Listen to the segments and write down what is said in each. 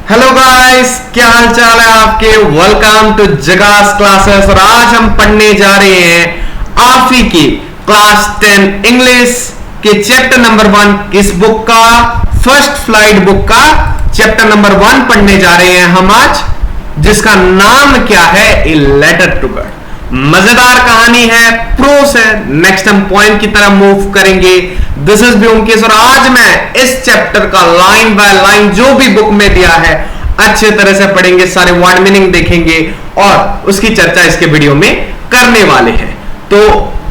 Hello guys, क्या हाल चाल है आपके। Welcome to Jagas classes. और आज हम पढ़ने जा रहे हैं आफी की क्लास 10 इंग्लिश के चैप्टर नंबर 1 इस बुक का फर्स्ट फ्लाइट बुक का चैप्टर नंबर 1 पढ़ने जा रहे हैं हम आज, जिसका नाम क्या है, ए लेटर टू गॉड। मजेदार कहानी है, प्रोस है। नेक्स्ट हम पॉइंट की तरफ मूव करेंगे। दिस इज ब्योमकेश और आज मैं इस चैप्टर का लाइन बाय लाइन जो भी बुक में दिया है अच्छे तरह से पढ़ेंगे, सारे वर्ड मीनिंग देखेंगे और उसकी चर्चा इसके वीडियो में करने वाले हैं। तो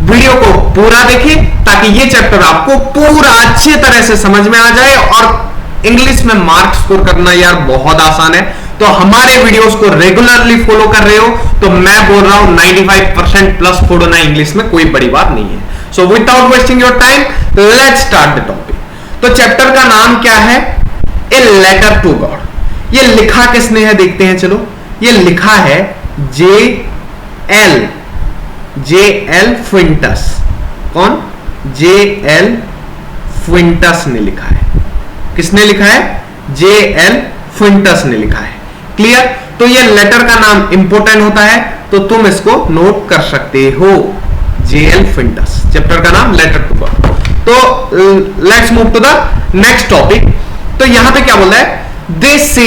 वीडियो को पूरा देखें ताकि ये चैप्टर आपको पूरा अच्छी तरह से समझ में आ जाए। और इंग्लिश में मार्क स्कोर करना यार बहुत आसान है, तो हमारे वीडियोस को रेगुलरली फॉलो कर रहे हो तो मैं बोल रहा हूं 95% प्लस फोड़ना इंग्लिश में कोई बड़ी बात नहीं है। So without wasting your time let's start the topic. तो चैप्टर का नाम क्या है, ए लेटर टू गॉड। ये लिखा किसने है देखते हैं, चलो। ये लिखा है जे एल फ्विंटस। कौन? जे एल फ्विंटस ने लिखा है। किसने लिखा है? जे एल फ्विंटस ने लिखा है। क्लियर? तो ये लेटर का नाम इंपॉर्टेंट होता है, तो तुम इसको नोट कर सकते हो। जे एल फ्विंटस, चैप्टर का नाम लेटर टू गॉड। तो let's move to the next topic. तो यहां पे क्या बोला है, दे से।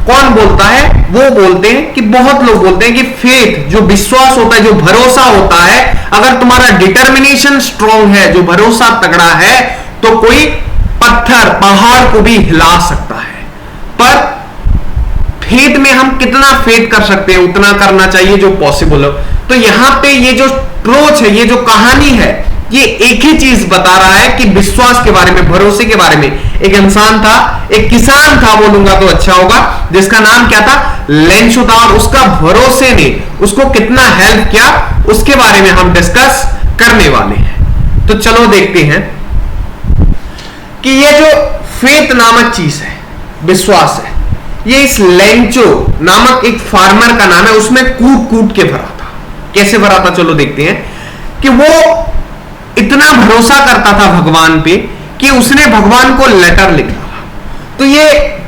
कौन बोलता है? वो बोलते हैं कि बहुत लोग बोलते हैं कि फेथ, जो विश्वास होता है, जो भरोसा होता है, अगर तुम्हारा डिटर्मिनेशन स्ट्रांग है, जो भरोसा तगड़ा है, तो कोई पत्थर पहाड़ को भी हिला सकता है। पर फेथ में हम कितना फेथ कर सकते हैं, उतना करना चाहिए जो पॉसिबल हो। तो यहां पे ये जो अप्रोच है, ये जो कहानी है, ये एक ही चीज बता रहा है कि विश्वास के बारे में, भरोसे के बारे में। एक इंसान था, एक किसान था बोलूंगा तो अच्छा होगा, जिसका नाम क्या था, लेंशो था। और उसका भरोसे ने उसको कितना हेल्प किया, उसके बारे में हम डिस्कस करने वाले हैं। तो चलो देखते हैं कि ये जो फेथ नामक चीज है, विश्वास है, ये इस लेंचो नामक एक फार्मर का नाम है, उसमें कूट कूट के भरा था। कैसे भरा था, चलो देखते हैं। कि वो इतना भरोसा करता था भगवान पे कि उसने भगवान को लेटर लिखा। तो ये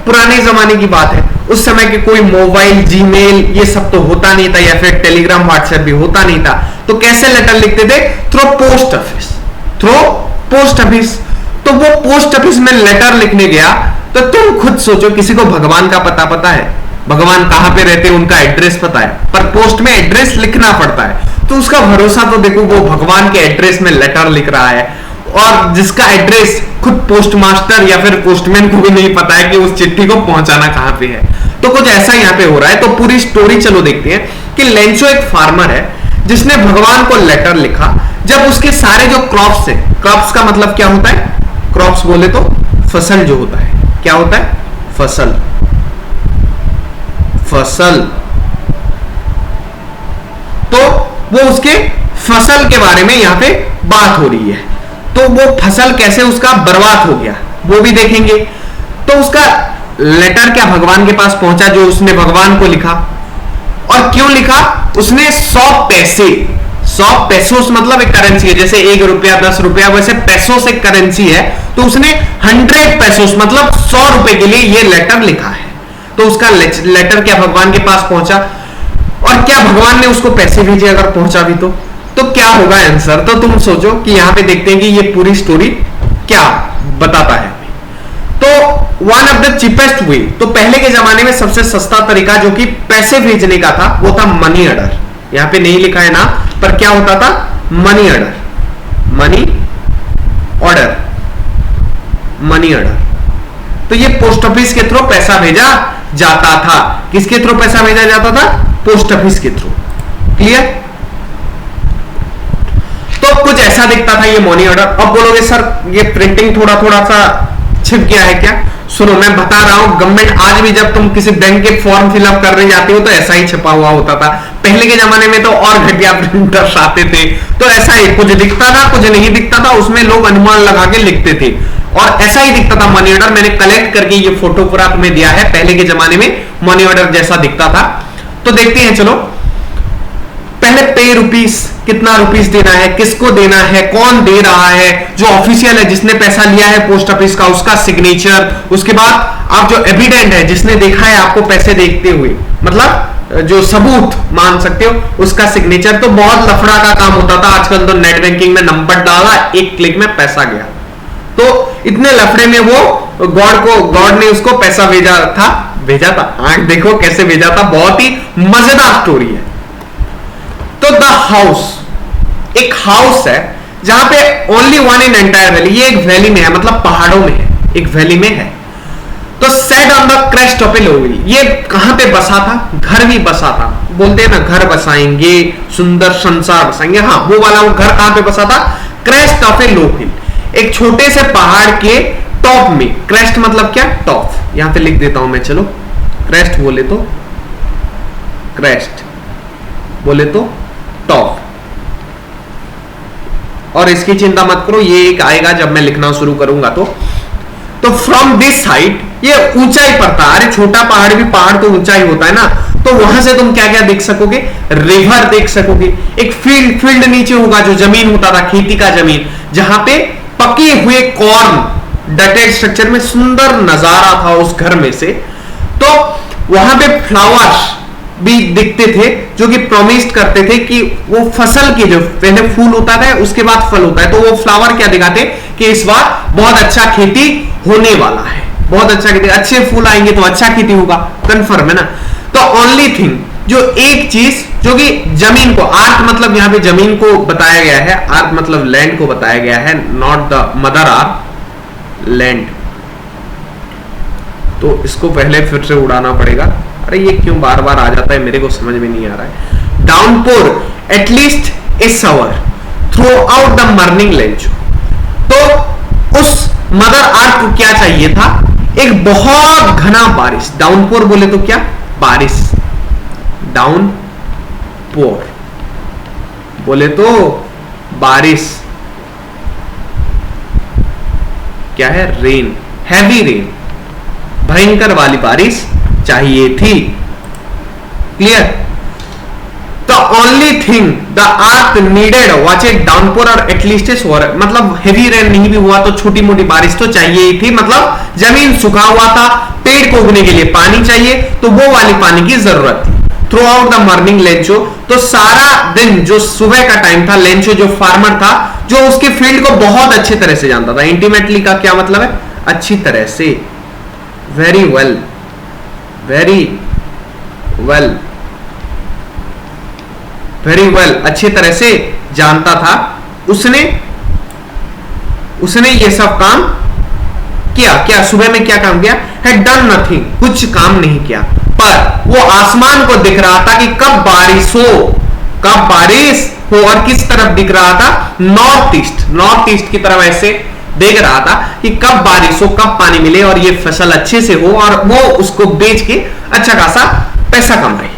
पुराने जमाने की बात है, उस समय के कोई मोबाइल, जीमेल, ये सब तो होता नहीं था, या फिर टेलीग्राम, व्हाट्सएप भी होता नहीं था। तो कैसे लेटर लिखते थे? Through post office. Through post office. तो वो पोस्ट ऑफिस में लेटर लिखने गया। तो तुम खुद सोचो, किसी को भगवान का पता है, भगवान कहां पे रहते हैं, उनका एड्रेस पता है, पर पोस्ट में एड्रेस लिखना पड़ता है। तो उसका भरोसा तो देखो, वो भगवान के एड्रेस में लेटर लिख रहा है, और जिसका एड्रेस खुद पोस्ट मास्टर या फिर पोस्टमैन को भी नहीं पता है कि उस चिट्ठी को पहुंचाना कहां पे है। तो कुछ ऐसा यहां पे हो रहा है। तो पूरी स्टोरी चलो देखते हैं कि लेंचो एक फार्मर है जिसने भगवान को लेटर लिखा। जब उसके सारे जो क्रॉप्स है, क्रॉप्स का मतलब क्या होता है, क्रॉप्स बोले तो फसल जो होता है, क्या होता है, फसल। फसल। तो वो उसके फसल के बारे में यहां पे बात हो रही है। तो वो फसल कैसे उसका बर्बाद हो गया वो भी देखेंगे। तो उसका लेटर क्या भगवान के पास पहुंचा, जो उसने भगवान को लिखा। और क्यों लिखा? उसने 100 पैसे, 100 पेसोस मतलब एक करेंसी है, जैसे 1 रुपया 10 रुपया, वैसे पेसोस एक करेंसी है। तो उसने 100 पेसोस मतलब 100 रुपए के लिए ये लेटर लिखा है। तो उसका लेटर क्या भगवान के पास पहुंचा, और क्या भगवान ने उसको पैसे भेजे अगर पहुंचा भी तो क्या होगा आंसर। तो तुम सोचो कि यहां पे देखते हैं कि ये पूरी स्टोरी क्या बताता है। तो one of the cheapest way, तो पहले के जमाने में सबसे सस्ता तरीका जो कि पैसे भेजने का था, वो था मनी ऑर्डर। यहां पे नहीं लिखा है ना, पर क्या होता था, money order. Money order, money order. तो ये पोस्ट ऑफिस के थ्रू पैसा भेजा जाता था। किसके थ्रू पैसा भेजा जाता था? पोस्ट ऑफिस के थ्रू। क्लियर? तो कुछ ऐसा दिखता था ये मनी ऑर्डर। अब बोलोगे सर ये प्रिंटिंग थोड़ा थोड़ा सा छिप गया है क्या? सुनो, मैं बता रहा हूं, गवर्नमेंट आज भी जब तुम किसी बैंक के फॉर्म फिलअप करने जाती हो तो ऐसा ही छपा हुआ होता था। पहले के जमाने में तो और घटिया प्रिंटर्स आते थे, तो ऐसा ही कुछ दिखता था, कुछ नहीं दिखता था, उसमें लोग अनुमान लगा के लिखते थे। और ऐसा ही दिखता था मनी ऑर्डर। मैंने कलेक्ट करके ये फोटो पूरा तुम्हें दिया है, पहले के जमाने में मनी ऑर्डर जैसा दिखता था। तो देखते हैं चलो। पहले पे रुपीस, कितना रुपीस देना है, किसको देना है, कौन दे रहा है, जो ऑफिशियल है जिसने पैसा लिया है पोस्ट ऑफिस का उसका सिग्नेचर, उसके बाद आप जो एविडेंट है जिसने देखा है आपको पैसे देखते हुए, मतलब जो सबूत मान सकते हो उसका सिग्नेचर। तो बहुत लफड़ा का काम होता था। आजकल तो नेट बैंकिंग में नंबर डाला, एक क्लिक में पैसा गया। तो इतने लफड़े में वो गॉड ने उसको पैसा भेजा था। आंख देखो कैसे भेजा था, बहुत ही मजेदार स्टोरी है। तो द हाउस, एक हाउस है जहां पे only one in entire valley, ये एक वैली में है, मतलब पहाड़ों में है, एक वैली में है। तो set on the crest of a low hill, ये कहां पे बसा था, घर भी बसा था। बोलते हैं ना घर बसाएंगे, सुंदर संसार बसाएंगे, हाँ वो वाला वो घर कहां पे बसा था, क्रेस्ट ऑफ ए लो हिल, एक छोटे से पहाड़ के टॉप में। क्रेस्ट मतलब क्या, टॉप। यहां पे लिख देता हूं मैं, चलो क्रेस्ट बोले तो, क्रेस्ट बोले तो टॉप। और इसकी चिंता मत करो, ये एक आएगा जब मैं लिखना शुरू करूंगा। तो फ्रॉम दिस साइड, ये ऊंचाई पर था। अरे छोटा पहाड़ भी, पहाड़ तो ऊंचाई होता है ना। तो वहां से तुम क्या क्या देख सकोगे, रिवर देख सकोगे, एक फील्ड नीचे होगा, जो जमीन होता था खेती का जमीन, जहां पे पके हुए कॉर्न डटेड स्ट्रक्चर में, सुंदर नजारा था उस घर में से। तो वहां पे फ्लावर्स भी दिखते थे जो कि प्रोमिस करते थे कि वो फसल की, जो पहले फूल होता है उसके बाद फल होता है, तो वो फ्लावर क्या दिखाते कि इस बार बहुत अच्छा खेती होने वाला है, बहुत अच्छा खेती, अच्छे फूल आएंगे तो अच्छा खेती होगा, कंफर्म है ना। तो ओनली थिंग, जो एक चीज जो कि जमीन को, आर्थ मतलब यहां पे जमीन को बताया गया है, आर्थ मतलब लैंड को बताया गया है, नॉट द मदर आर्थ, लैंड। तो इसको पहले फिर से उड़ाना पड़ेगा। अरे ये क्यों बार बार आ जाता है, मेरे को समझ में नहीं आ रहा है। Downpour at least is our throughout the morning Lencho. तो उस मदर अर्थ को क्या चाहिए था, एक बहुत घना बारिश। डाउनपोर बोले तो क्या, बारिश। डाउनपोर बोले तो बारिश, क्या है, रेन, हैवी रेन, भयंकर वाली बारिश चाहिए थी। Clear. The only thing the earth needed watch it downpour और एटलीस्ट मतलब हेवी रेन नहीं भी हुआ तो छोटी मोटी बारिश तो चाहिए ही थी। मतलब जमीन सूखा हुआ था, पेड़ को उगने के लिए पानी चाहिए, तो वो वाली पानी की जरूरत थी। Through out the morning Lencho, तो सारा दिन जो सुबह का टाइम था, लेंचो जो फार्मर था, जो उसके फील्ड को बहुत अच्छी तरह से जानता था। इंटीमेटली का क्या मतलब है, अच्छी तरह से, very well, very well, very well, अच्छी तरह से जानता था। उसने ये सब काम किया। क्या सुबह में क्या काम किया, हैड डन नथिंग, कुछ काम नहीं किया, पर वो आसमान को दिख रहा था कि कब बारिश हो, कब बारिश हो। और किस तरफ दिख रहा था, नॉर्थ ईस्ट, नॉर्थ ईस्ट की तरफ ऐसे देख रहा था कि कब बारिश हो, कब पानी मिले और ये फसल अच्छे से हो और वो उसको बेच के अच्छा खासा पैसा कमाए।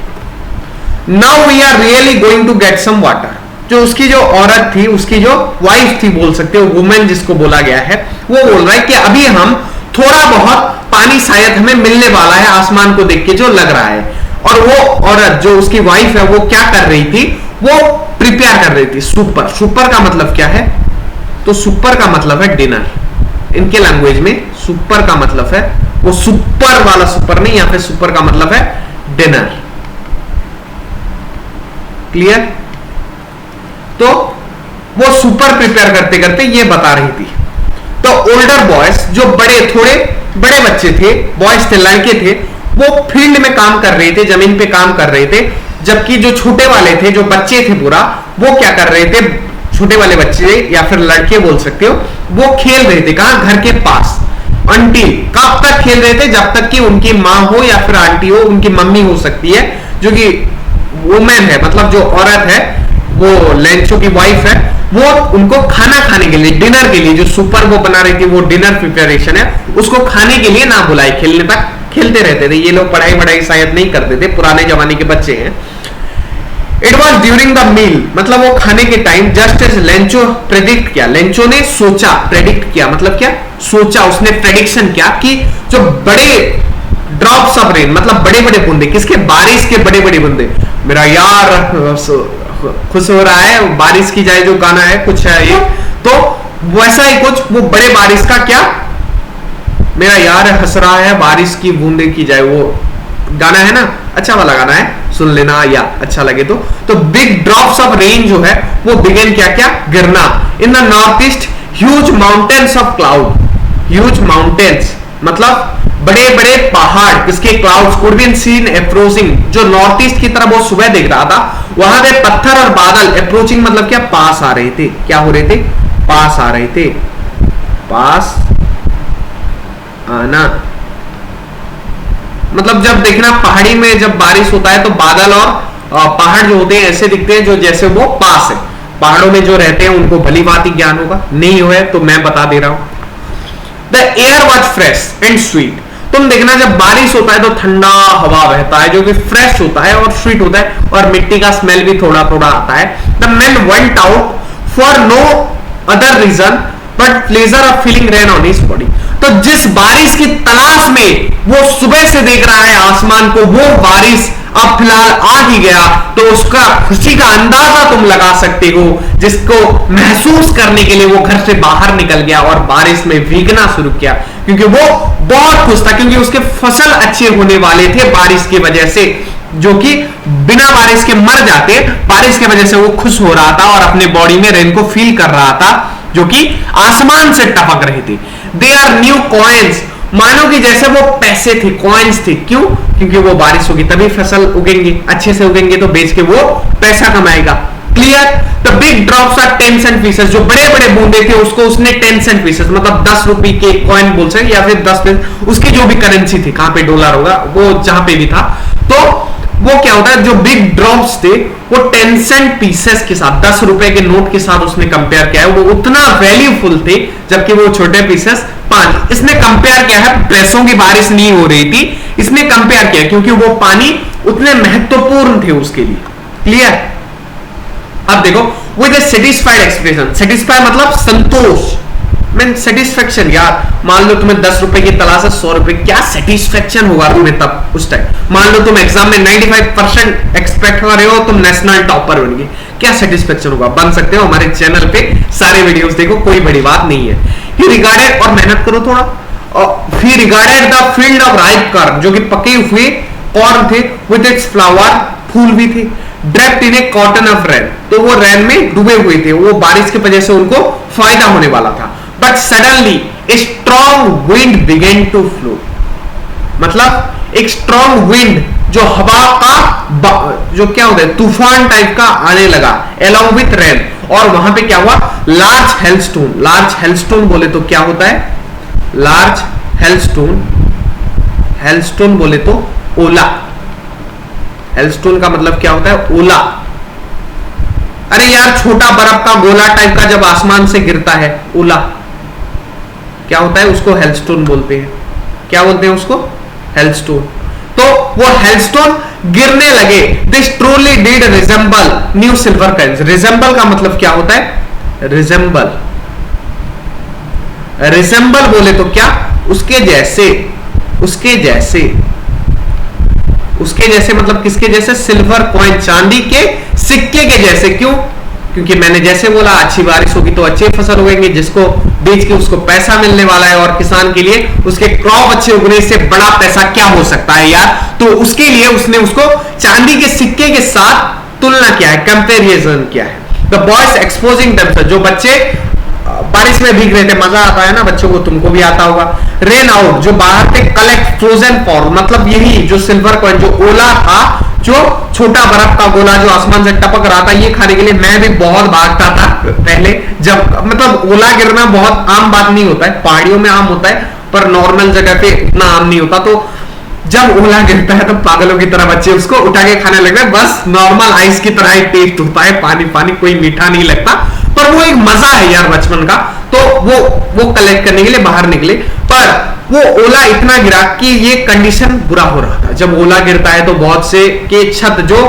Now we are really going to get some water. जो उसकी जो औरत थी, उसकी जो वाइफ थी बोल सकते हो, वुमेन जिसको बोला गया है, वो बोल रहा है कि अभी हम थोड़ा बहुत पानी शायद हमें मिलने वाला है, आसमान को देख के जो लग रहा है। और वो औरत जो उसकी वाइफ है वो क्या कर रही थी, वो प्रिपेयर कर रही थी सुपर। सुपर का मतलब क्या है, तो सुपर का मतलब है डिनर। इनके लैंग्वेज में सुपर का मतलब है, वो सुपर वाला सुपर नहीं, यहां पे सुपर का मतलब है डिनर। क्लियर। तो वो सुपर प्रिपेयर करते करते ये बता रही थी। तो ओल्डर बॉयज, जो बड़े, थोड़े बड़े बच्चे थे, बॉयज थे, लड़के थे, वो फील्ड में काम कर रहे थे, जमीन पे काम कर रहे थे। जबकि जो छोटे वाले थे, जो बच्चे थे पूरा, वो क्या कर रहे थे, छोटे वाले बच्चे या फिर लड़के बोल सकते हो, वो खेल रहे थे। कहां, घर के पास। आंटी कब तक खेल रहे थे, जब तक कि उनकी माँ हो या फिर आंटी हो, उनकी मम्मी हो सकती है, जो कि वुमेन है, मतलब जो औरत है, वो लेंचो की वाइफ है, वो उनको खाना खाने के लिए, डिनर के लिए, जो सुपर वो बना रही थी, वो डिनर प्रिपरेशन है, उसको खाने के लिए ना बुलाए, खेलने तक खेलते रहते थे। ये लोग पढ़ाई वढ़ाई शायद नहीं करते थे, पुराने जमाने के बच्चे हैं। It was during the meal, मतलब वो खाने के time, just as Lencho predict किया, लेंचो ने सोचा, प्रेडिक्ट किया मतलब क्या, सोचा, उसने प्रेडिक्शन किया कि जो बड़े ड्रॉप्स ऑफ रेन, मतलब बड़े बड़े बूंदे, किसके, बारिश के बड़े बड़े बूंदे। मेरा यार खुश हो रहा है, बारिश की जाए जो गाना है कुछ है ये, तो वैसा ही कुछ वो बड़े बारिश का क्या, मेरा यार हंस रहा है बारिश की बूंदे की जाए, वो गाना है ना, अच्छा वाला गाना है, सुन लेना या अच्छा लगे तो बिग ड्रॉप्स ऑफ रेन जो है वो बिगेन क्या क्या गिरना in the north east, huge mountains of cloud, huge mountains मतलब बड़े बड़े पहाड़, किसके clouds could been seen approaching, जो नॉर्थ ईस्ट की तरफ वो सुबह देख रहा था, वहां पे पत्थर और बादल, अप्रोचिंग मतलब क्या, पास आ रहे थे, क्या हो रहे थे, पास आ रहे थे, पास आना मतलब जब देखना पहाड़ी में जब बारिश होता है तो बादल और पहाड़ जो होते हैं ऐसे दिखते हैं जो जैसे वो पास है, पहाड़ों में जो रहते हैं उनको भली बात ही ज्ञान होगा, नहीं हुआ तो मैं बता दे रहा हूं। The air was fresh and sweet, तुम देखना जब बारिश होता है तो ठंडा हवा बहता है जो कि फ्रेश होता है और स्वीट होता है और मिट्टी का स्मेल भी थोड़ा थोड़ा आता है। The man went out for no other reason but pleasure of feeling rain on his body, तो जिस बारिश की तलाश में वो सुबह से देख रहा है आसमान को, वो बारिश अब फिलहाल आ ही गया, तो उसका खुशी का अंदाजा तुम लगा सकते हो, जिसको महसूस करने के लिए वो घर से बाहर निकल गया और बारिश में भीगना शुरू किया, क्योंकि वो बहुत खुश था, क्योंकि उसके फसल अच्छे होने वाले थे बारिश की वजह से, जो कि बिना बारिश के मर जाते, बारिश की वजह से वो खुश हो रहा था और अपने बॉडी में रेन को फील कर रहा था जो कि आसमान से टपक रहे थे। दे आर न्यू कॉइन्स, मानो कि जैसे वो पैसे थे, कॉइन्स थे, क्यों, क्योंकि वो बारिश होगी तभी फसल उगेंगे, अच्छे से उगेंगे तो बेच के वो पैसा कमाएगा। Clear. The big drops are 10 cent pieces, जो बड़े बड़े बूंदे थे उसको उसने 10 सेंट पीसेस मतलब 10 रुपए के कॉइन बोल सकते या फिर 10 पैसे, उसकी जो भी करेंसी थी, कहां पे डॉलर होगा वो जहां पे भी था, तो वो क्या होता है, जो बिग ड्रॉप्स थे वो 10 सेंट पीसेस के साथ 10 रुपए के नोट के साथ उसने कंपेयर किया है, वो उतना वैल्यूफुल थे, जबकि वो छोटे पीसेस 5। इसने कंपेयर किया है, पैसों की बारिश नहीं हो रही थी, इसने कंपेयर किया क्योंकि वो पानी उतने महत्वपूर्ण थे उसके लिए। क्लियर। अब देखो with A satisfied expression, satisfy मतलब संतोष, मैं सेटिस्फेक्शन, यार मान लो तुम्हें 10 रुपए की तलाश है 100 रुपए, क्या सेटिस्फेक्शन होगा तुम्हें तब उस टाइम, मान लो तुम एग्जाम में 95% एक्सपेक्ट कर रहे हो, तुम नेशनल टॉपर बन गए, क्या सेटिस्फेक्शन होगा। बन सकते हो, हमारे चैनल पे सारे वीडियोस देखो, कोई बड़ी बात नहीं है। ही रिगार्डेड, और मेहनत करो थोड़ा, और ही regarded the field of ripe corn, जो कि पके हुए कॉर्न थे, विद इट्स फ्लावर, फूल भी थे, draped in A cotton of rain, तो वो रेन में डूबे हुए थे, वो बारिश की वजह से उनको फायदा होने वाला था। But suddenly a strong wind began to flow, मतलब एक स्ट्रॉन्ग विंड, जो हवा का जो क्या होता है तूफान टाइप का आने लगा along with रेन, और वहां पे क्या हुआ, लार्ज हेलस्टोन, लार्ज हेलस्टोन बोले तो क्या होता है, लार्ज हेलस्टोन, हेलस्टोन बोले तो ओला, हेलस्टोन का मतलब क्या होता है, ओला। अरे यार छोटा बर्फ का गोला टाइप का जब आसमान से गिरता है, ओला क्या होता है, उसको हेलस्टोन बोलते हैं। क्या बोलते हैं उसको, हेलस्टोन। तो वो हेलस्टोन गिरने लगे, this truly did resemble new silver coins. Resemble का मतलब क्या होता है, रिजेंबल, रिजेंबल बोले तो क्या, उसके जैसे, उसके जैसे, उसके जैसे मतलब किसके जैसे, सिल्वर कॉइन, चांदी के सिक्के के जैसे। क्यों, क्योंकि मैंने जैसे बोला अच्छी बारिश होगी तो अच्छे फसल उगेंगे, जिसको बेच के उसको पैसा मिलने वाला है, और किसान के लिए उसके क्रॉप अच्छे उगने से बड़ा पैसा क्या हो सकता है यार, तो उसके लिए उसने उसको चांदी के सिक्के के साथ तुलना किया है, कंपेरिजन किया है। द बॉयज एक्सपोजिंग देमसेल्व्स, जो बच्चे बारिश में भीग रहे थे, मजा आता है ना बच्चों को, तुमको भी आता होगा। रेन आउट, जो बाहर पे कलेक्ट फ्रोजन फॉर्म, मतलब यही जो सिल्वर कॉइन, जो ओला था, जो छोटा बर्फ का गोला जो आसमान से टपक रहा था, ये खाने के लिए मैं भी बहुत भागता था पहले, जब मतलब ओला गिरना बहुत आम बात नहीं होता है, पहाड़ियों में आम होता है पर नॉर्मल जगह पे इतना आम नहीं होता, तो जब ओला गिरता है तो पागलों की तरह बच्चे उसको उठा के खाने लग गए, बस नॉर्मल आइस की तरह ही टेस्ट होता है, पानी पानी, कोई मीठा नहीं लगता, पर वो एक मजा है यार बचपन का। तो वो कलेक्ट करने के लिए बाहर निकले, पर वो ओला इतना गिरा कि ये कंडीशन बुरा हो रहा था। जब ओला गिरता है तो बहुत से के छत जो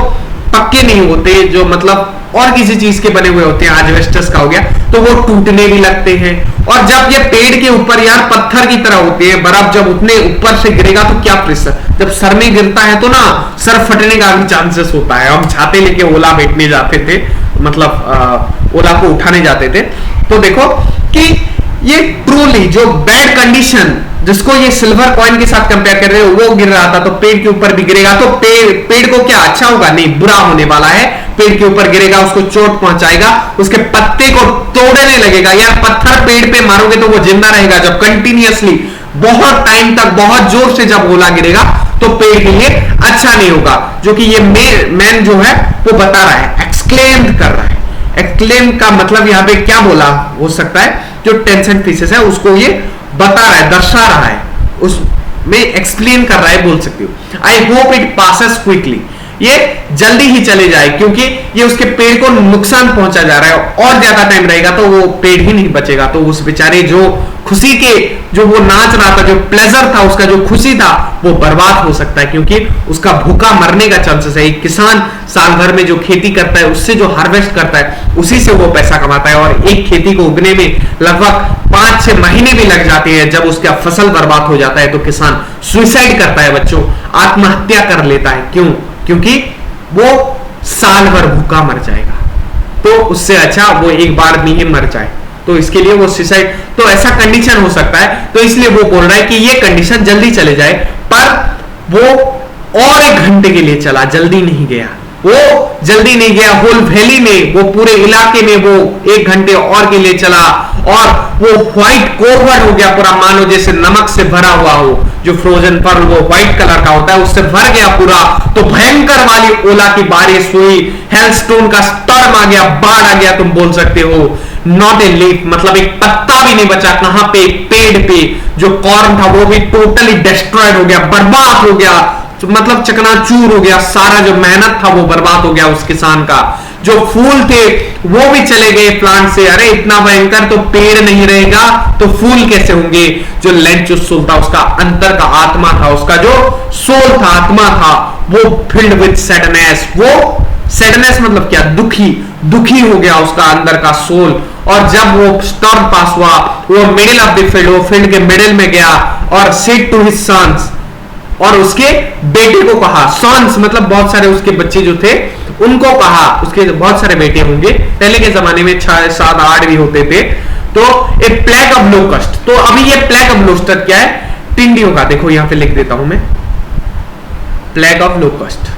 पक्के नहीं होते, जो मतलब और किसी चीज के बने हुए होते हैं, एस्बेस्टस का हो गया, तो वो टूटने भी लगते हैं। और जब ये पेड़ के ऊपर यार पत्थर की तरह होते हैं, बर्फ जब उतने ऊपर से गिरेगा तो क्या प्रेशर, जब सर में गिरता है तो ना सर फटने का भी चांसेस होता है। हम छाते लेके ओला बैठने जाते थे, मतलब ओला को उठाने जाते थे, तो देखो कि ये ट्रूली जो बैड कंडीशन, जिसको ये सिल्वर कॉइन के साथ कंपेयर कर रहे हो, वो गिर रहा था तो पेड़ के ऊपर भी गिरेगा तो पेड़ को क्या अच्छा होगा, नहीं बुरा होने वाला है। पेड़ के ऊपर गिरेगा, उसको चोट पहुंचाएगा, उसके पत्ते को तोड़ने लगेगा। यार पत्थर पेड़ पे मारोगे तो वो जिंदा रहेगा, जब कंटिन्यूअसली बहुत टाइम तक बहुत जोर से जब ओला गिरेगा तो पेड़ के लिए अच्छा नहीं होगा। जो कि ये मैन जो है वो बता रहा है, एक्सक्लेम कर रहा है। एक्सक्लेम का मतलब यहां पे क्या बोला हो सकता है, जो टेंस एंड पीसेस है उसको ये बता रहा है, दर्शा रहा है, उसमें एक्सप्लेन कर रहा है, बोल सकती हो। I hope it passes quickly, ये जल्दी ही चले जाए, क्योंकि ये उसके पेड़ को नुकसान पहुंचा जा रहा है। और ज्यादा टाइम रहेगा तो वो पेड़ ही नहीं बचेगा, तो उस बेचारे जो खुशी के जो वो नाच रहा था, जो प्लेजर था उसका, जो खुशी था, वो बर्बाद हो सकता है, क्योंकि उसका भूखा मरने का चांसेस है। एक किसान साल भर में जो खेती करता है, उससे जो हार्वेस्ट करता है, उसी से वो पैसा कमाता है। और एक खेती को उगने में लगभग 5-6 महीने भी लग जाते हैं। जब उसका फसल बर्बाद हो जाता है तो किसान सुइसाइड करता है, बच्चों आत्महत्या कर लेता है। क्यों? क्योंकि वो साल भर भूखा मर जाएगा, तो उससे अच्छा वो एक बार में ही मर जाए। तो इसके लिए वो सुसाइड, तो ऐसा कंडीशन हो सकता है, तो इसलिए वो बोल रहा है कि ये कंडीशन जल्दी चले जाए। पर वो और 1 घंटे के लिए चला, जल्दी नहीं गया, वो जल्दी नहीं गया। होल वैली में, वो पूरे इलाके में वो 1 घंटे और के लिए चला, और वो व्हाइट कोवर्ड हो गया पूरा, मानो जैसे नमक से भरा हुआ हो। जो फ्रोजन फल वो व्हाइट कलर का होता है, उससे भर गया पूरा। तो भयंकर वाली ओला की बारिश हुई, हेलस्टोन का स्टॉर्म आ गया, बाढ़ आ गया, तुम बोल सकते हो। नॉट ए लीफ, मतलब एक पत्ता भी नहीं बचा। कहां पे? पेड़ पे। जो कॉर्न था वो भी टोटली डिस्ट्रॉयड हो गया, बर्बाद हो गया, मतलब चकनाचूर हो गया। सारा जो मेहनत था वो बर्बाद हो गया उस किसान का। जो फूल थे वो भी चले गए प्लांट से। अरे इतना भयंकर, तो पेड़ नहीं रहेगा तो फूल कैसे होंगे? जो लेंच सोल था, उसका अंतर का आत्मा था, उसका जो सोल था, आत्मा था, वो फिल्ड विद सैडनेस। वो सैडनेस मतलब क्या? दुखी, दुखी हो गया उसका अंदर का सोल। और जब वो स्टॉर्म पास हुआ, वो मिडिल ऑफ द फील्ड, वो फील्ड के मिडिल में गया और सेड टू हिज सन्स, और उसके बेटे को कहा। सॉन्स मतलब बहुत सारे उसके बच्चे जो थे उनको कहा, उसके बहुत सारे बेटे होंगे, पहले के जमाने में 6, 7, 8 भी होते थे। तो ए प्लेग ऑफ लोकस्ट, तो अभी ये प्लेग ऑफ लोकस्ट क्या है? टिंडियों का। देखो यहां पे लिख देता हूं मैं, plague of locust,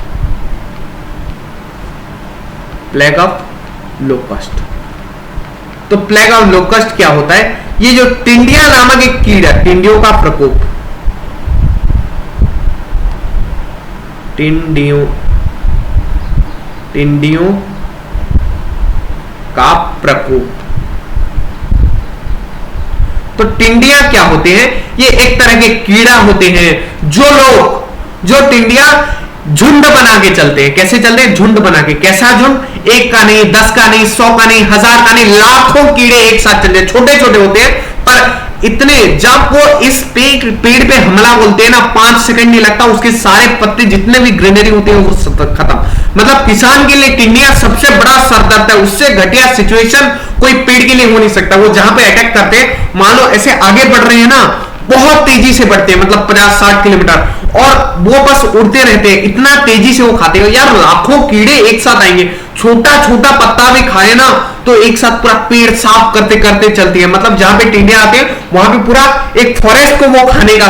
plague of locust. तो प्लेग ऑफ लोकस्ट क्या होता है? ये जो टिंडिया नामक एक कीड़ा, टिंडियों का प्रकोप, टिंडियों का प्रकोप। तो टिंडिया क्या होते हैं? ये एक तरह के कीड़ा होते हैं। जो टिंडिया झुंड बना के चलते हैं। कैसे चलते हैं? झुंड बना के। कैसा झुंड? 1 का नहीं, 10 का नहीं, 100 का नहीं, 1000 का नहीं, लाखों कीड़े एक साथ चलते हैं। छोटे छोटे होते हैं, पर इतने, जब वो इस पेड़ पे हमला बोलते हैं ना, 5 सेकंड नहीं लगता, उसके सारे पत्ते जितने भी ग्रीनरी होते हैं वो सब खत्म। मतलब किसान के लिए टिंडिया सबसे बड़ा सरदर्द है। उससे घटिया सिचुएशन कोई पेड़ के लिए हो नहीं सकता। वो जहां पे अटैक करते हैं, मान लो ऐसे आगे बढ़ रहे हैं ना, बहुत तेजी से बढ़ते हैं, मतलब 50-60 किलोमीटर, और वो बस उड़ते रहते हैं, इतना तेजी से वो खाते हैं। यार लाखों कीड़े एक साथ आएंगे, छोटा छोटा पत्ता भी खाए ना तो एक साथ पूरा पेड़ साफ करते करते चलती है। मतलब जहां पे टिंडिया आते हैं वहां पे पूरा एक फॉरेस्ट को वो खाने का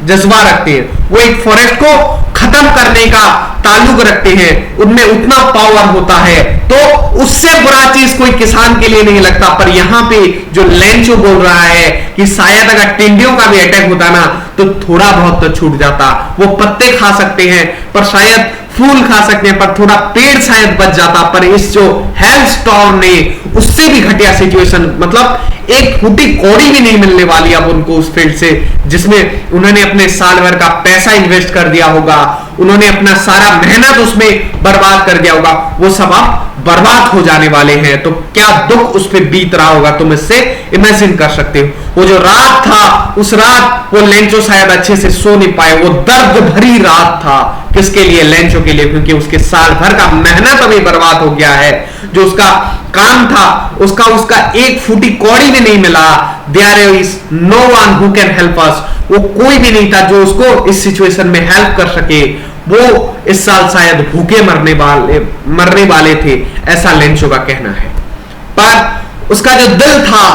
जज्बा रखते हैं। वो एक फॉरेस्ट को खत्म करने का ताल्लुक रखते हैं, उनमें उतना पावर होता है। तो उससे बुरा चीज कोई किसान के लिए नहीं लगता। पर यहां पे जो लेंचो बोल रहा है कि शायद अगर टिंडियों का भी अटैक होता ना तो थोड़ा बहुत तो छूट जाता। वो पत्ते खा सकते हैं, पर शायद फूल खा सकते हैं, पर थोड़ा पेड़ शायद बच जाता। पर इस जो हेल स्टॉर्म ने, उससे भी घटिया सिचुएशन, मतलब एक फूटी कौड़ी भी नहीं मिलने वाली अब उनको उस फील्ड से, जिसमें उन्होंने अपने साल भर का पैसा इन्वेस्ट कर दिया होगा, उन्होंने अपना सारा मेहनत उसमें बर्बाद कर दिया होगा, वो सब अब बर्बाद हो जाने वाले हैं, तो क्या दुख उस पर बीत रहा होगा तुम इससे इमेजिन कर सकते हो। वो जो रात था, उस रात वो लेंचो शायद अच्छे से सो नहीं पाए, वो दर्द भरी रात था। किसके लिए? लेंचो के लिए, क्योंकि उसके साल भर का मेहनत अभी बर्बाद हो गया है। जो उसका काम था, उसका एक फूटी कौड़ी भी नहीं मिला। There is no one who can help us, वो कोई भी नहीं था जो उसको इस सिचुएशन में हेल्प कर सके। वो इस साल शायद भूखे मरने वाले थे, ऐसा लेंचो का कहना है। पर उसका जो दिल था,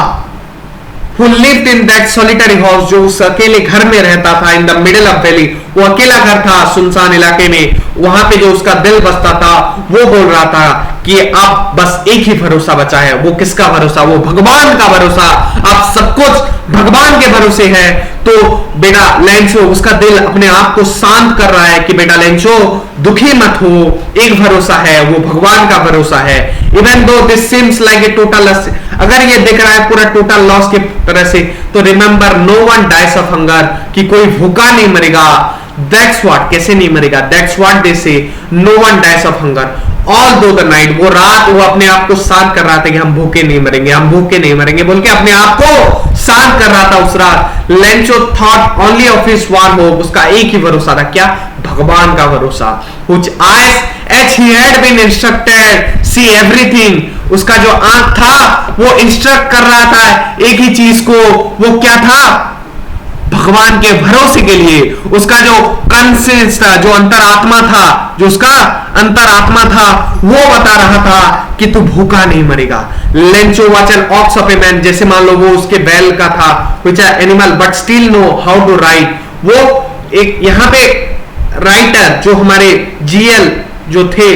who lived in that solitary house, जो उस अकेले घर में रहता था, in the middle of valley, वो अकेला घर था सुनसान इलाके में, वहां पे जो उसका दिल बसता था, वो बोल रहा था कि अब बस एक ही भरोसा बचा है। वो किसका भरोसा? वो भगवान का भरोसा। अब सब कुछ भगवान के भरोसे है। तो बेटा लेंचो, उसका दिल अपने आप को शांत कर रहा है कि बेटा लेंचो दुखी मत हो, एक भरोसा है, वो भगवान का भरोसा है। Even though this seems like a total, अगर ये दिख रहा है पूरा टोटल लॉस के तरह से, तो remember no one dies of hunger, कि कोई भूखा नहीं मरेगा। दैट्स व्हाट, कैसे नहीं मरेगा? That's what they say, no one dies of hunger all though the night. वो रात वो अपने आप को शांत कर रहा था कि हम भूखे नहीं मरेंगे, हम भूखे नहीं मरेंगे बोल के अपने आप को शांत कर रहा था उस रात। Lencho thought only of his one hope, उसका एक ही भरोसा था, क्या? भगवान का भरोसा। Which eyes as he had been instructed see everything, उसका जो आंख था वो इंस्ट्रक्ट कर रहा था एक ही चीज को, वो क्या था? भगवान के भरोसे के लिए। उसका जो कॉन्शियस था, जो अंतरात्मा था, जो उसका अंतरात्मा था, वो बता रहा था कि तू भूखा नहीं मरेगा। Lencho watch an ox of a man, जैसे मान लो वो उसके बैल का था, which are animal but still know how to write. वो एक यहाँ पे राइटर जो हमारे जीएल जो थे,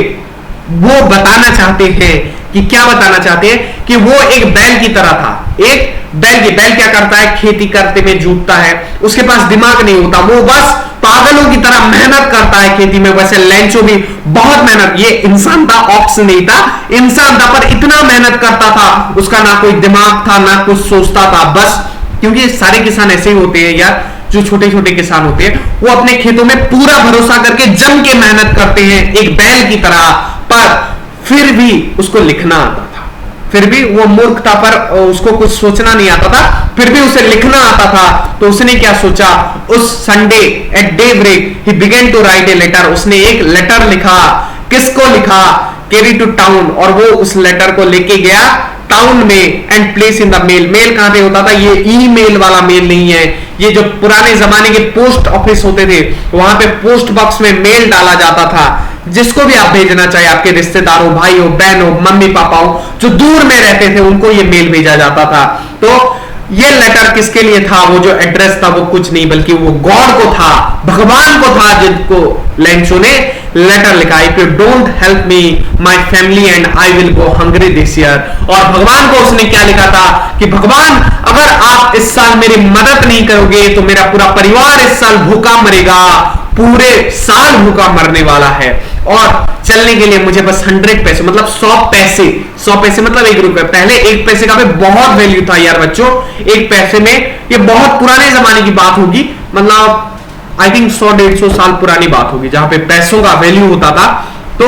वो बताना चाहते हैं कि क्या बताना चाहते हैं कि वो एक बैल की तरह था। एक बैल क्या करता है? खेती करते में जूटता है, उसके पास दिमाग नहीं होता, वो बस पागलों की तरह मेहनत करता है खेती में। वैसे लेंचो भी बहुत मेहनत, ये इंसान था, ऑक्स नहीं था, इंसान था, पर इतना मेहनत करता था, उसका ना कोई दिमाग था, ना कुछ सोचता था, बस। क्योंकि सारे किसान ऐसे ही होते हैं यार, जो छोटे छोटे किसान होते हैं, वो अपने खेतों में पूरा भरोसा करके जम के मेहनत करते हैं एक बैल की तरह। पर फिर भी उसको लिखना आता था, फिर भी वो मूर्ख था, पर उसको कुछ सोचना नहीं आता था, फिर भी उसे लिखना आता था। तो उसने क्या सोचा? उस Sunday at daybreak he began to write a letter, उसने एक लेटर लिखा। किसको लिखा? कैरी टू टाउन, और वो उस लेटर को लेके गया टाउन में and place in the mail. Mail कहां पे होता था? ये ईमेल वाला मेल नहीं है, ये जो पुराने जमाने के पोस्ट ऑफिस होते थे, वहां पे पोस्ट बॉक्स में मेल डाला जाता था। जिसको भी आप भेजना चाहे, आपके रिश्तेदार हो, भाई हो, बहन हो, मम्मी पापा हो, जो दूर में रहते थे, उनको ये मेल भेजा जाता था। तो ये लेटर किसके लिए था? वो जो एड्रेस था वो कुछ नहीं, बल्कि वो गॉड को था, भगवान को था, जिनको लेंचो ने लेटर लिखा। If you don't help me my family and I will go hungry this year. और भगवान को उसने क्या लिखा था कि भगवान अगर आप इस साल मेरी मदद नहीं करोगे तो मेरा पूरा परिवार इस साल भूखा मरेगा, पूरे साल भूखा मरने वाला है। और चलने के लिए मुझे बस 100 पैसे, मतलब 100 पैसे, 100 पैसे मतलब 1 रुपए। पहले 1 पैसे का भी बहुत वैल्यू था यार बच्चों, 1 पैसे में, ये बहुत पुराने जमाने की बात होगी, मतलब आई थिंक 100-150 साल पुरानी बात होगी जहां पे पैसों का वैल्यू होता था। तो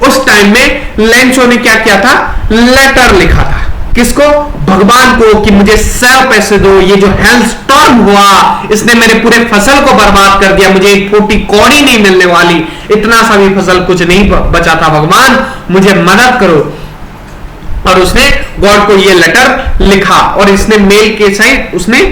उस टाइम में लेंचो ने क्या किया था? लेटर लिखा था। किसको? भगवान को, कि मुझे 100 पैसे दो, ये जो हेल स्टॉर्म हुआ इसने मेरे पूरे फसल को बर्बाद कर दिया, मुझे एक फूटी कौड़ी नहीं मिलने वाली, इतना सा भी फसल कुछ नहीं बचा था, भगवान मुझे मदद करो। और उसने गॉड को ये लेटर लिखा और इसने मेल के साइड उसने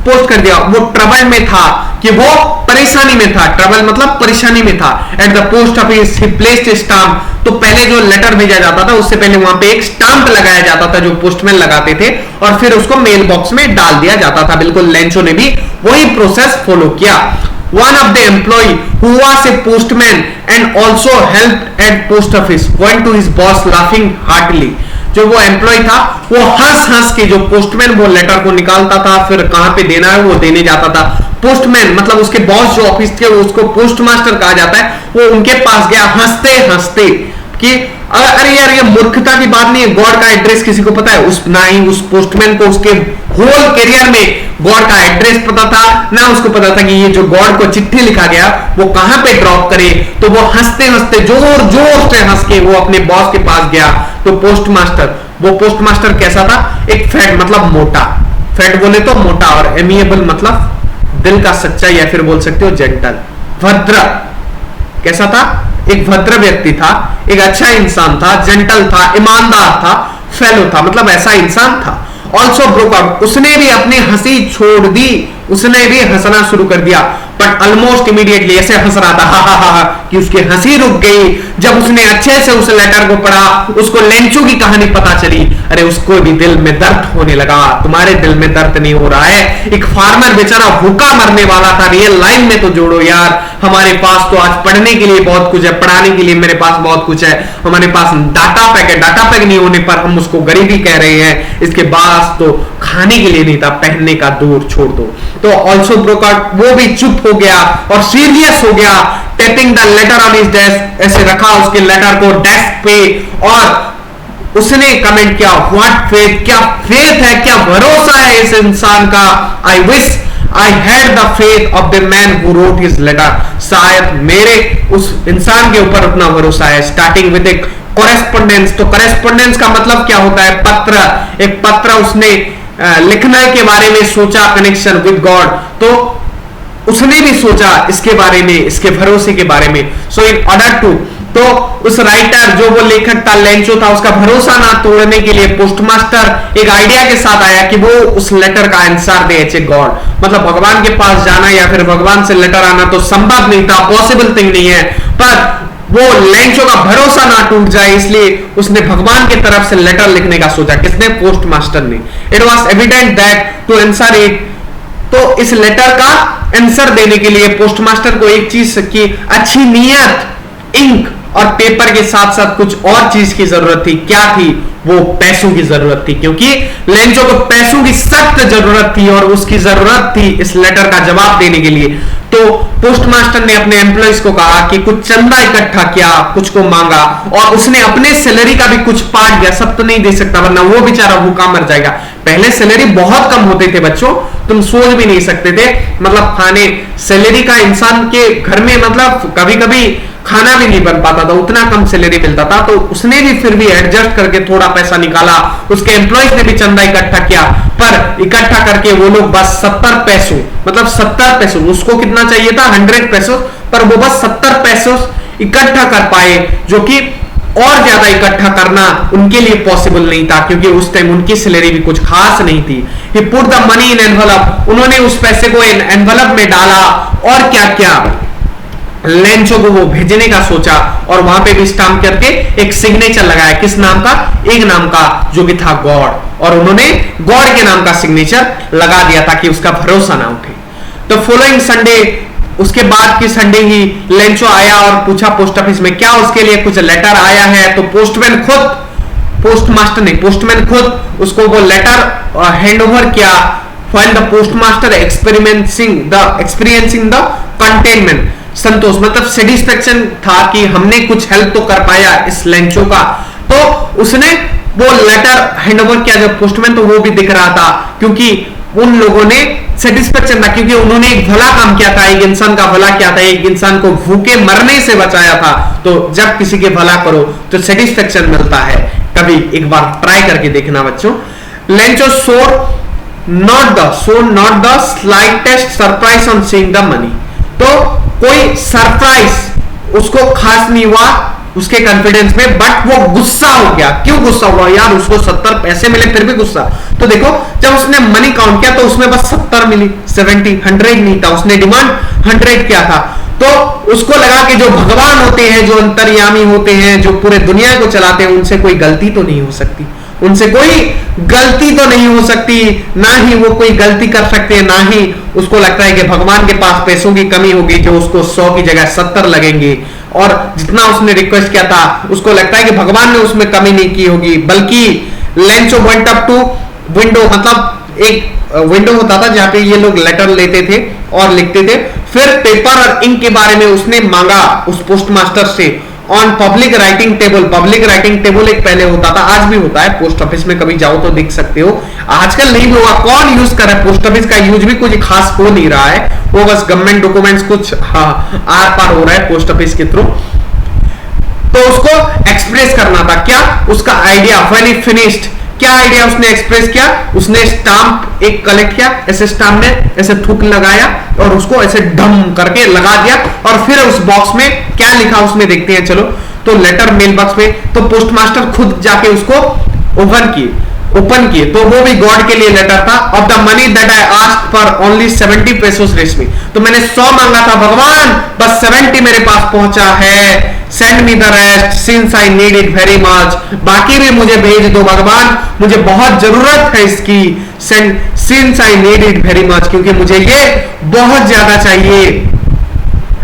पोस्ट कर दिया। वो ट्रबल में था, कि वो परेशानी में था, ट्रबल मतलब परेशानी में था। At the post office he placed stamp, तो पहले जो लेटर भेजा जाता था उससे पहले वहां पे एक स्टाम्प लगाया जाता था जो पोस्टमैन लगाते थे, और फिर उसको मेल बॉक्स में डाल दिया जाता था। बिल्कुल लेंचो ने भी वही प्रोसेस फॉलो किया। One of the employee who was a postman and also helped at post office went to his boss laughing heartily. जो वो एम्प्लॉय था वो हंस हंस के, जो पोस्टमैन वो लेटर को निकालता था, फिर कहां पे देना है वो देने जाता था। पोस्टमैन मतलब उसके बॉस जो ऑफिस थे, उसको पोस्ट मास्टर कहा जाता है, वो उनके पास गया हंसते हंसते, कि अरे यार ये मूर्खता की बात नहीं है, गॉड का एड्रेस किसी को पता है? ना ही उस पोस्टमैन को उसके होल करियर में गॉड का एड्रेस पता था, ना उसको पता था कि ये जो गॉड को चिट्ठी लिखा गया वो कहां पे ड्रॉप करे। तो वो हंसते हंसते जोर जोर से हंस के वो अपने बॉस के पास गया। तो पोस्टमास्टर कैसा था? एक फैट मतलब मोटा, फैट बोले तो मोटा, और एमिएबल मतलब दिल का सच्चा, या फिर बोल सकते हो जेंटल, भद्र। कैसा था? एक भद्र व्यक्ति था, एक अच्छा इंसान था, जेंटल था, ईमानदार था, फेलो था, मतलब ऐसा इंसान था। ऑल्सो ब्रोक आउट, उसने भी अपनी हंसी छोड़ दी, उसने भी हंसना शुरू कर दिया, बट ऑलमोस्ट इमीडिएटली ऐसे हंस रहा था हा हा हा कि उसकी हंसी रुक गई जब उसने अच्छे से उस लेटर को पढ़ा। उसको लेंचो की कहानी पता चली। अरे उसको भी दिल में दर्द होने लगा। तुम्हारे दिल में दर्द नहीं हो रहा है? एक फार्मर बेचारा भूखा मरने वाला था, रियल लाइफ में तो जोड़ो यार। हमारे पास तो आज पढ़ने के लिए बहुत कुछ है, पढ़ाने के लिए मेरे पास बहुत कुछ है, हमारे पास डाटा पैक है, डाटा पैक नहीं होने पर हम उसको गरीबी कह रहे हैं। इसके पास तो खाने के लिए नहीं था, पहनने का दूर छोड़ दो। तो ऑल्सो ब्रोक आउट, वो भी चुप हो गया और सीरियस हो गया, tapping the letter on his desk, ऐसे रखा उसके लेटर को डेस्क पे, और उसने कमेंट किया व्हाट फेथ, क्या फेथ है, क्या भरोसा है इस इंसान का। I wish I had the faith of the man who wrote his letter, शायद मेरे उस इंसान के ऊपर उतना भरोसा है। स्टार्टिंग विद एक कॉरेस्पोंडेंस, तो कॉरेस्पोंडेंस का मतलब क्या होता है? पत्र। एक पत्र उसने लिखने के बारे में सोचा, कनेक्शन विद गॉड, तो उसने भी सोचा इसके बारे में, इसके भरोसे के बारे में। सो इन ऑर्डर टू, तो उस राइटर जो वो लेखक था लेंचो था, उसका भरोसा ना तोड़ने के लिए पोस्टमास्टर एक आइडिया के साथ आया कि वो उस लेटर का answer they H a god. मतलब भगवान के पास जाना या फिर भगवान से लेटर आना तो संभव नहीं था, पॉसिबल थिंग नहीं है, पर वो लेंचो का भरोसा ना टूट जाए इसलिए उसने भगवान की तरफ से लेटर लिखने का सोचा। किसने? पोस्टमास्टर ने। It was evident that to answer it, तो इस लेटर का आंसर देने के लिए पोस्टमास्टर को एक चीज की अच्छी नीयत, इंक और पेपर के साथ साथ कुछ और चीज की जरूरत थी। क्या थी? वो पैसों की जरूरत थी, क्योंकि लेंचो को पैसों की सख्त जरूरत थी और उसकी जरूरत थी इस लेटर का जवाब देने के लिए। तो पोस्टमास्टर ने अपने एम्प्लॉइज को कहा कि कुछ चंदा इकट्ठा किया, कुछ को मांगा, और उसने अपने सैलरी का भी कुछ पार्ट दिया। सब तो नहीं दे सकता वरना वो बेचारा भूखा मर जाएगा। पहले सैलरी बहुत कम होते थे बच्चों, तुम सोच भी नहीं सकते थे। मतलब खाने, सैलरी का इंसान के घर में मतलब कभी कभी खाना भी नहीं बन पाता था, उतना कम सैलरी मिलता था। तो उसने भी फिर भी एडजस्ट करके थोड़ा पैसा निकाला, उसके एम्प्लॉइज ने भी चंदा इकट्ठा किया, पर इकट्ठा करके वो लोग बस 70 पैसों, मतलब 70 पैसों, उसको कितना चाहिए था? 100 पैसों, पर वो बस 70 पैसों इकट्ठा कर पाए, जो कि और ज्यादा इकट्ठा करना उनके लिए पॉसिबल नहीं था, क्योंकि उस टाइम उनकी सैलरी भी कुछ खास नहीं थी। He put the money in envelope, उन्होंने उस पैसे को एनवेलप में डाला, और क्या क्या लेंचो को वो भेजने का सोचा, और वहां पे भी स्टाम्प करके एक सिग्नेचर लगाया। किस नाम का? एक नाम का, जो कि था गॉड, और उन्होंने गॉड के नाम का सिग्नेचर लगा दिया ताकि उसका भरोसा ना उठे। तो फॉलोइंग संडे, उसके बाद की संडे ही लेंचो आया और पूछा पोस्ट ऑफिस में क्या उसके लिए कुछ लेटर आया है। तो पोस्टमैन खुद, पोस्टमास्टर नहीं, पोस्टमैन खुद उसको वो लेटर हैंड ओवर किया। While the postmaster experiencing the contentment, संतोष मतलब सेटिस्फेक्शन था कि हमने कुछ हेल्प तो कर पाया इस लेंचो का। तो उसने वो लेटर हैंड ओवर किया जब पोस्टमैन, तो वो भी दिख रहा था, क्योंकि उन लोगों ने सेटिस्फेक्शन था, क्योंकि उन्होंने एक भला काम किया था, एक इंसान का भला किया था, एक इंसान को भूखे मरने से बचाया था। तो जब किसी के भला करो तो सेटिस्फेक्शन मिलता है। कभी एक बार ट्राई करके देखना बच्चों। Lencho showed not the slightest surprise on seeing the money, तो कोई सरप्राइज उसको खास नहीं हुआ उसके कॉन्फिडेंस में, बट वो गुस्सा हो गया। क्यों गुस्सा हुआ यार? उसको 70 पैसे मिले फिर भी गुस्सा। तो देखो जब उसने मनी काउंट किया तो उसमें बस 70 मिली, 70, 100 नहीं था, उसने डिमांड 100 किया था। तो उसको लगा कि जो भगवान होते हैं, जो अंतर्यामी होते हैं, जो पूरे दुनिया को चलाते हैं, उनसे कोई गलती तो नहीं हो सकती, उनसे कोई गलती तो नहीं हो सकती, ना ही वो कोई गलती कर सकते हैं, ना ही उसको लगता है कि भगवान के पास पैसों की कमी होगी जो उसको 100 की जगह 70 लगेंगे। और जितना उसने रिक्वेस्ट किया था उसको लगता है कि भगवान ने उसमें कमी नहीं की होगी, बल्कि Lencho went up to window, मतलब एक विंडो होता था जहां पे ये लोग लेटर लेते थे और लिखते थे। फिर पेपर और इंक के बारे में उसने मांगा उस पोस्टमास्टर से, on public writing table. Public writing table एक पहले होता था, आज भी होता है, पोस्ट ऑफिस में कभी जाओ तो देख सकते हो। आजकल नहीं होगा, कौन यूज कर रहा है पोस्ट ऑफिस का, यूज भी कुछ खास हो नहीं रहा है, वो बस गवर्नमेंट डॉक्यूमेंट्स कुछ आर पार हो रहा है पोस्ट ऑफिस के थ्रू। तो उसको एक्सप्रेस करना था क्या, उसका आइडिया, व्हेन ही फिनिश्ड, क्या आइडिया उसने एक्सप्रेस किया, उसने स्टाम्प एक कलेक्ट किया, ऐसे स्टाम्प में ऐसे थूक लगाया और उसको ऐसे डम करके लगा दिया, और फिर उस बॉक्स में क्या लिखा उसमें देखते हैं चलो। तो लेटर मेल बॉक्स में, तो पोस्टमास्टर खुद जाके उसको ओपन किए, तो वो भी गॉड के लिए लेटर था। Of the money that I asked for only 70 pesos reach me, तो मैंने 100 मांगा था भगवान, बस 70 मेरे पास पहुंचा है। Send me the rest since I need it very much, बाकी भी मुझे भेज दो भगवान, मुझे बहुत जरूरत है इसकी। Send since I need it very much, क्योंकि मुझे ये बहुत ज्यादा चाहिए।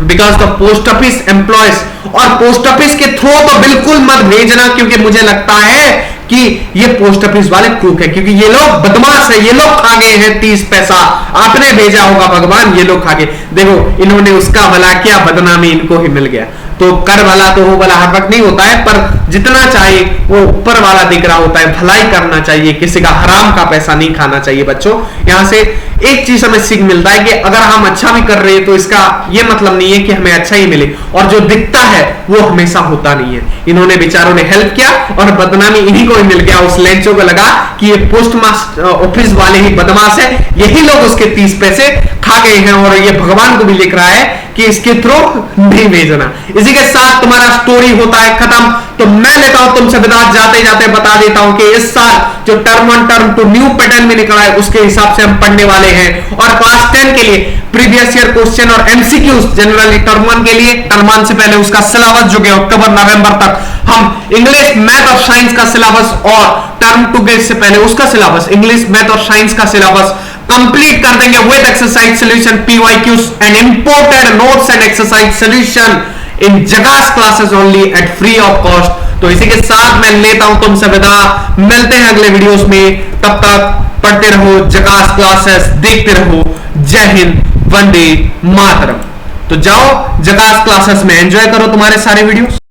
Because the post office employees, और पोस्ट ऑफिस के थ्रू तो बिल्कुल मत भेजना, क्योंकि मुझे लगता है कि ये पोस्ट ऑफिस वाले क्रूक है, क्योंकि ये लोग बदमाश है, ये लोग खा गए हैं 30 पैसा, आपने भेजा होगा भगवान, ये लोग खा गए। देखो इन्होंने उसका भला किया, बदनामी इनको ही मिल गया। तो कर भला तो हो भला हर वक्त नहीं होता है, पर जितना चाहिए वो ऊपर वाला दिख रहा होता है, भलाई करना चाहिए, किसी का हराम का पैसा नहीं खाना चाहिए। बच्चों यहां से एक चीज हमें सीख मिलता है कि अगर हम अच्छा भी कर रहे हैं तो इसका ये मतलब नहीं है कि हमें अच्छा ही मिले, और जो दिखता है वो हमेशा होता नहीं है। इन्होंने बेचारों ने हेल्प किया और बदनामी इन्हीं को ही मिल गया। उस लेंचो को लगा कि ये पोस्ट ऑफिस वाले ही बदमाश है, यही लोग उसके 30 पैसे खा गए हैं, और ये भगवान को भी लिख रहा है कि इसके थ्रू नहीं भेजना। इसी के साथ तुम्हारा स्टोरी होता है खत्म। तो मैं लेता हूं तुमसे विदा, जाते जाते बता देता हूं कि इस साल जो टर्म 1 टर्म 2 न्यू पैटर्न में निकला है उसके हिसाब से हम पढ़ने वाले हैं। और क्लास 10 के लिए प्रीवियस ईयर क्वेश्चन और एमसीक्यूज जनरली टर्म 1 के लिए, टर्म 1 से पहले उसका सिलेबस जो कि अक्टूबर नवंबर तक हम इंग्लिश मैथ और साइंस का सिलेबस, और टर्म 2 के से पहले उसका सिलेबस इंग्लिश मैथ और साइंस का सिलेबस कंप्लीट कर देंगे with exercise solution, PYQs and imported notes and exercise solution in Jagas classes only at free of cost. तो इसी के साथ मैं लेता हूं तुमसे विदा, मिलते हैं अगले वीडियोस में, तब तक पढ़ते रहो जगास क्लासेस, देखते रहो। जय हिंद, वंदे मातरम। तो जाओ जगास क्लासेस में एंजॉय करो तुम्हारे सारे वीडियोस।